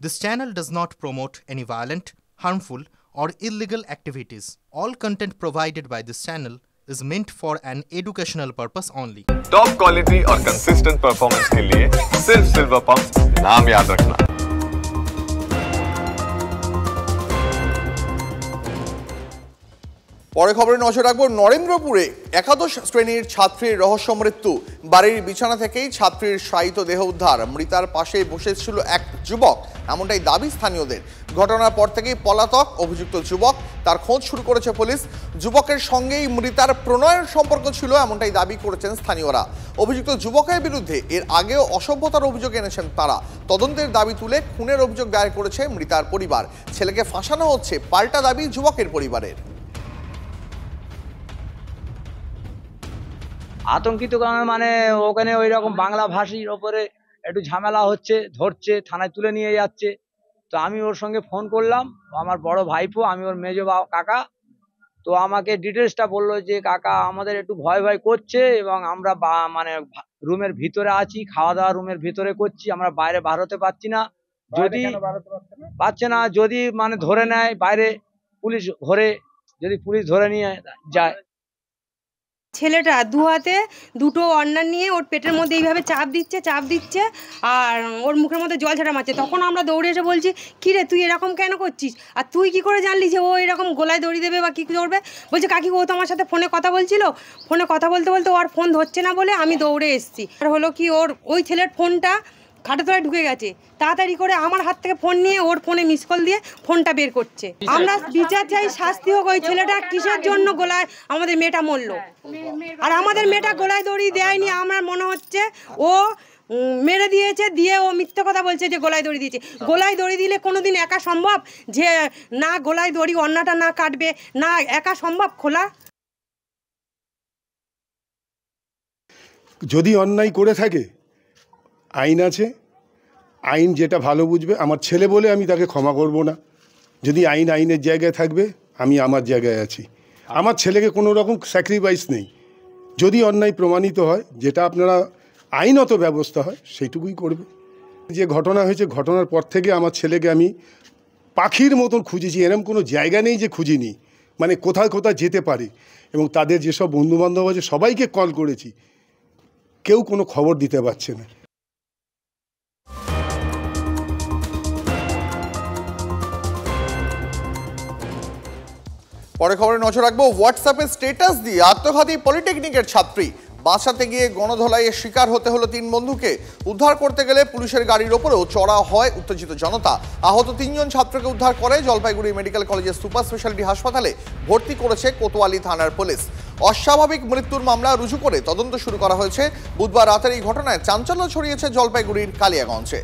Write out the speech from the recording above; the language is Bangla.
This channel does not promote any violent, harmful, or illegal activities. All content provided by this channel is meant for an educational purpose only. Top quality और कंसिस्टेंट परफॉर्मेंस के लिए सिर्फ सिल्वर पंप नाम याद रखना। পরে খবরে নজর রাখবো নরেন্দ্রপুরে একাদশ শ্রেণীর ছাত্রীর রহস্য মৃত্যু। বাড়ির বিছানা থেকেই ছাত্রীর শায়িত দেহ উদ্ধার। মৃতার পাশে বসেছিল এক যুবক, এমনটাই দাবি স্থানীয়দের। ঘটনার পর থেকেই পলাতক অভিযুক্ত যুবক, তার খোঁজ শুরু করেছে পুলিশ। যুবকের সঙ্গেই মৃতার প্রণয়ের সম্পর্ক ছিল, এমনটাই দাবি করেছেন স্থানীয়রা। অভিযুক্ত যুবকের বিরুদ্ধে এর আগেও অসভ্যতার অভিযোগ এনেছেন তারা। তদন্তের দাবি তুলে খুনের অভিযোগ দায়ের করেছে মৃতার পরিবার। ছেলেকে ফাঁসানো হচ্ছে, পাল্টা দাবি যুবকের পরিবারের। আতঙ্কিত কারণ মানে ওখানে ওই রকম বাংলা ভাষীর ওপরে একটু ঝামেলা হচ্ছে, ধরছে, থানায় তুলে নিয়ে যাচ্ছে। তো আমি ওর সঙ্গে ফোন করলাম, আমার বড় ভাইপো, আমি ওর মেজো কাকা। তো আমাকে ডিটেলসটা বললো যে কাকা আমাদের একটু ভয় ভয় করছে এবং আমরা মানে রুমের ভিতরে আছি, খাওয়া দাওয়া রুমের ভিতরে করছি, আমরা বাইরে বার হতে পারছি না। যদি পাচ্ছে না, যদি মানে ধরে নেয় বাইরে পুলিশ যদি পুলিশ ধরে নিয়ে যায়। ছেলেটা দু হাতে দুটো অন্যান নিয়ে ওর পেটের মধ্যে এইভাবে চাপ দিচ্ছে আর ওর মুখের মধ্যে জল ঝাঁটা মারছে। তখন আমরা দৌড়ে এসে বলছি, কী রে তুই এরকম কেন করছিস, আর তুই কি করে জানলি যে ও এরকম গলায় দড়ি দেবে বা কী করবে? বলছে কাকি ও তো আমার সাথে ফোনে কথা বলছিল, ফোনে কথা বলতে বলতে ওর ফোন ধরছে না বলে আমি দৌড়ে এসেছি। আর হলো কি ওই ছেলের ফোনটা খাটে তলায় ঢুকে গেছে, তাড়াতাড়ি করে আমার হাত থেকে ফোন নিয়ে ওর ফোনে মিস কল দিয়ে ফোনটা বের করছে। আমরা বিচার চাই, শাস্তি হোক। ওই ছেলেটা কিসের জন্য গলায় আমাদের মেয়েটা মরলো, আর আমাদের মেয়েটা গলায় দড়ি দেয়নি। আমার মনে হচ্ছে ও মেরে দিয়েছে, দিয়ে ও মিথ্যে কথা বলছে যে গলায় দড়ি দিয়েছে। গলায় দড়ি দিলে কোনোদিন একা সম্ভব যে না গলায় দড়ি অন্যটা না কাটবে, না একা সম্ভব খোলা? যদি অন্যায় করে থাকে আইন আছে, আইন যেটা ভালো বুঝবে। আমার ছেলে বলে আমি তাকে ক্ষমা করব না। যদি আইনের জায়গায় থাকবে, আমি আমার জায়গায় আছি। আমার ছেলেকে কোনো রকম স্যাক্রিফাইস নেই। যদি অন্যায় প্রমাণিত হয়, যেটা আপনারা আইনত ব্যবস্থা হয়, সেইটুকুই করবে। যে ঘটনা হয়েছে, ঘটনার পর থেকে আমার ছেলেকে আমি পাখির মতন খুঁজেছি। এরকম কোনো জায়গা নেই যে খুঁজিনি, মানে কোথায় কোথায় যেতে পারে। এবং তাদের যেসব বন্ধুবান্ধব আছে সবাইকে কল করেছি, কেউ কোনো খবর দিতে পারছে না। পরে খবরে নজর রাখবো হোয়াটসঅ্যাপে স্ট্যাটাস দিয়ে আত্মঘাতী পলিটেকনিকের ছাত্রী। বাঁচাতে গিয়ে গণধোলাইয়ের শিকার হতে হলো 3 বন্ধুকে। উদ্ধার করতে গেলে পুলিশের গাড়ির ওপরেও চড়া হয় উত্তেজিত জনতা। আহত 3 জন ছাত্রকে উদ্ধার করে জলপাইগুড়ি মেডিকেল কলেজের সুপার স্পেশালিটি হাসপাতালে ভর্তি করেছে কোতোয়ালি থানার পুলিশ। অস্বাভাবিক মৃত্যুর মামলা রুজু করে তদন্ত শুরু করা হয়েছে। বুধবার রাতের এই ঘটনায় চাঞ্চল্য ছড়িয়েছে জলপাইগুড়ির কালিয়াগঞ্জে।